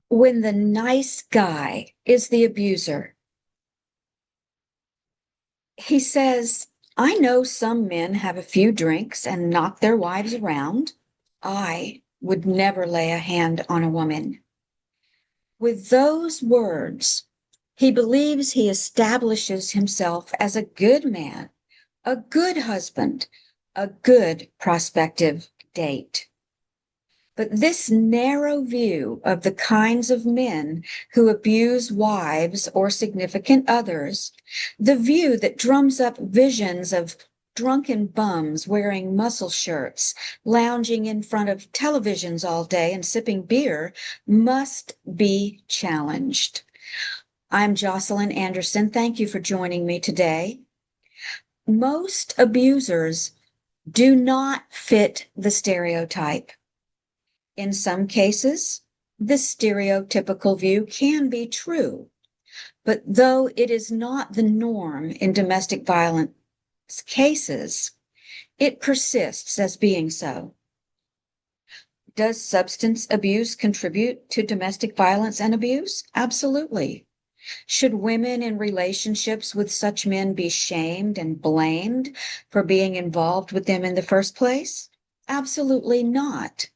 When the nice guy is the abuser, he says, I know some men have a few drinks and knock their wives around. I would never lay a hand on a woman. With those words, he believes he establishes himself as a good man, a good husband, a good prospective date. But this narrow view of the kinds of men who abuse wives or significant others, the view that drums up visions of drunken bums wearing muscle shirts, lounging in front of televisions all day and sipping beer, must be challenged. I'm Jocelyn Anderson. Thank you for joining me today. Most abusers do not fit the stereotype. In some cases, this stereotypical view can be true, but though it is not the norm in domestic violence cases, it persists as being so. Does substance abuse contribute to domestic violence and abuse? Absolutely. Should women in relationships with such men be shamed and blamed for being involved with them in the first place? Absolutely not.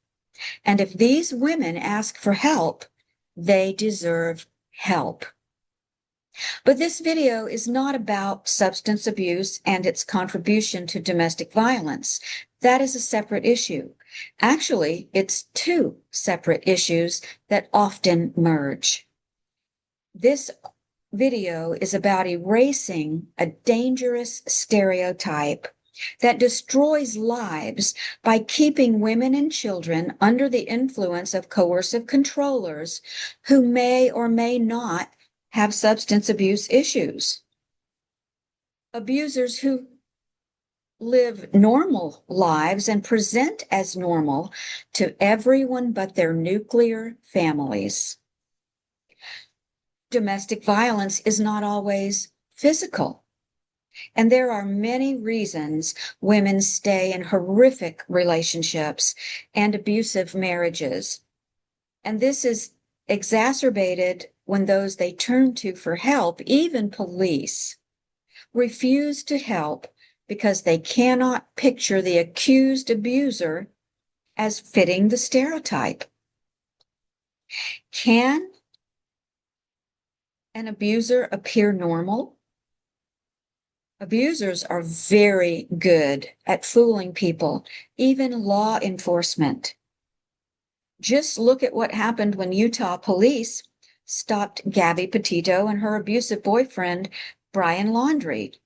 And if these women ask for help, they deserve help. But this video is not about substance abuse and its contribution to domestic violence. That is a separate issue. Actually, it's two separate issues that often merge. This video is about erasing a dangerous stereotype that destroys lives by keeping women and children under the influence of coercive controllers who may or may not have substance abuse issues. Abusers who live normal lives and present as normal to everyone but their nuclear families. Domestic violence is not always physical. And there are many reasons women stay in horrific relationships and abusive marriages. And this is exacerbated when those they turn to for help, even police, refuse to help because they cannot picture the accused abuser as fitting the stereotype. Can an abuser appear normal? Abusers are very good at fooling people, even law enforcement. Just look at what happened when Utah police stopped Gabby Petito and her abusive boyfriend, Brian Laundrie,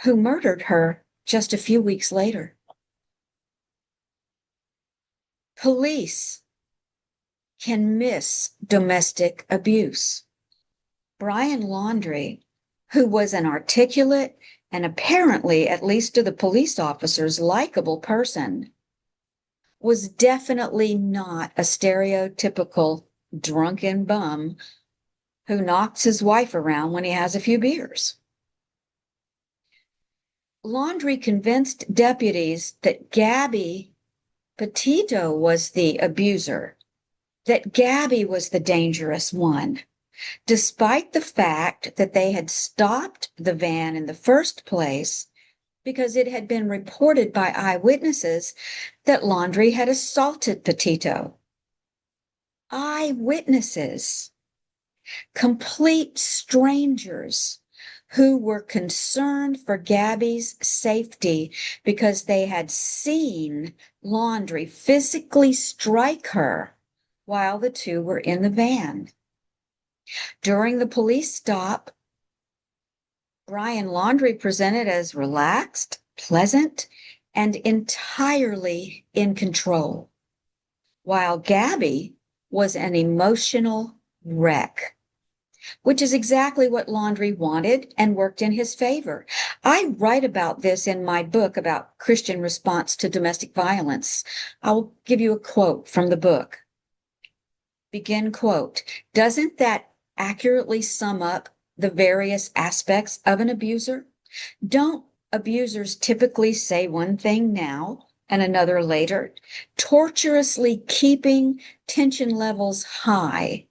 who murdered her just a few weeks later. Police can miss domestic abuse. Brian Laundrie, who was an articulate and apparently, at least to the police officers, likable person, was definitely not a stereotypical drunken bum who knocks his wife around when he has a few beers. Laundrie convinced deputies that Gabby Petito was the abuser, that Gabby was the dangerous one, despite the fact that they had stopped the van in the first place because it had been reported by eyewitnesses that Laundrie had assaulted Petito. Eyewitnesses, complete strangers who were concerned for Gabby's safety because they had seen Laundrie physically strike her while the two were in the van. During the police stop, Brian Laundrie presented as relaxed, pleasant, and entirely in control, while Gabby was an emotional wreck, which is exactly what Laundrie wanted and worked in his favor. I write about this in my book about Christian response to domestic violence. I'll give you a quote from the book. Begin quote, "Doesn't that accurately sum up the various aspects of an abuser? Don't abusers typically say one thing now and another later, torturously keeping tension levels high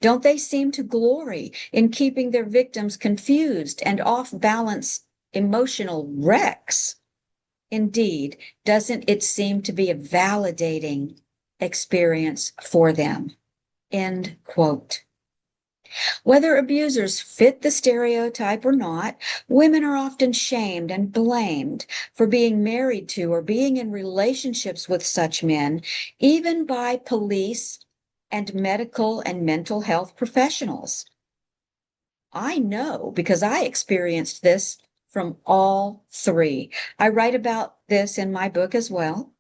Don't they seem to glory in keeping their victims confused and off-balance emotional wrecks? Indeed, doesn't it seem to be a validating experience for them? End quote. Whether abusers fit the stereotype or not, women are often shamed and blamed for being married to or being in relationships with such men, even by police and medical and mental health professionals. I know because I experienced this from all three. I write about this in my book as well.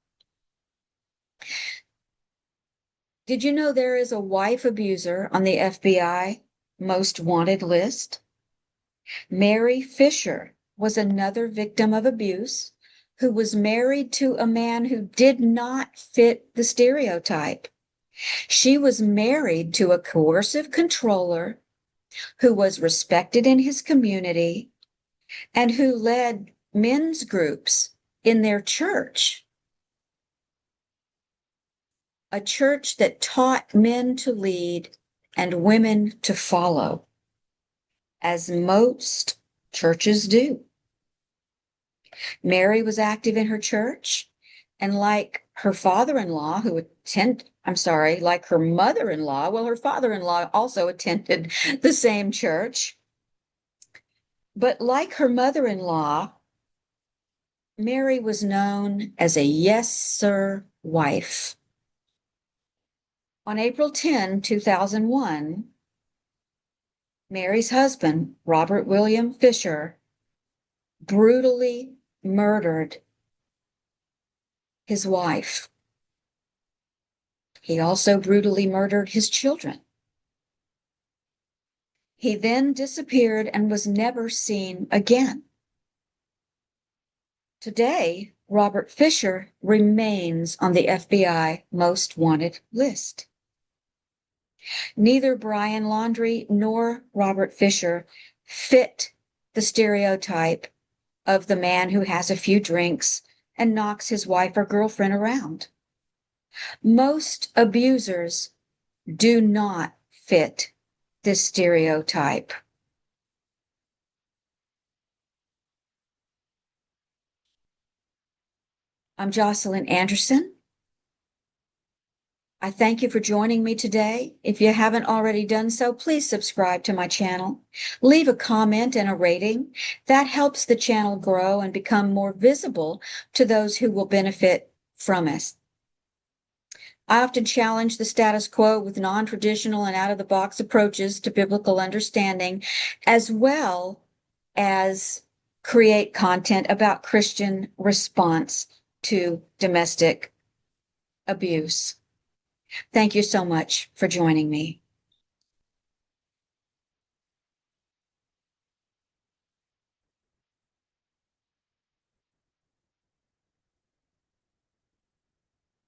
Did you know there is a wife abuser on the FBI most wanted list? Mary Fisher was another victim of abuse who was married to a man who did not fit the stereotype. She was married to a coercive controller who was respected in his community and who led men's groups in their church, a church that taught men to lead and women to follow, as most churches do. Mary was active in her church, and like her father-in-law like her mother-in-law, well, her father-in-law also attended the same church. But like her mother-in-law, Mary was known as a yes, sir wife. On April 10, 2001, Mary's husband, Robert William Fisher, brutally murdered his wife. He also brutally murdered his children. He then disappeared and was never seen again. Today, Robert Fisher remains on the FBI most wanted list. Neither Brian Laundrie nor Robert Fisher fit the stereotype of the man who has a few drinks and knocks his wife or girlfriend around. Most abusers do not fit this stereotype. I'm Jocelyn Anderson. I thank you for joining me today. If you haven't already done so, please subscribe to my channel. Leave a comment and a rating. That helps the channel grow and become more visible to those who will benefit from us. I often challenge the status quo with non-traditional and out-of-the-box approaches to biblical understanding, as well as create content about Christian response to domestic abuse. Thank you so much for joining me.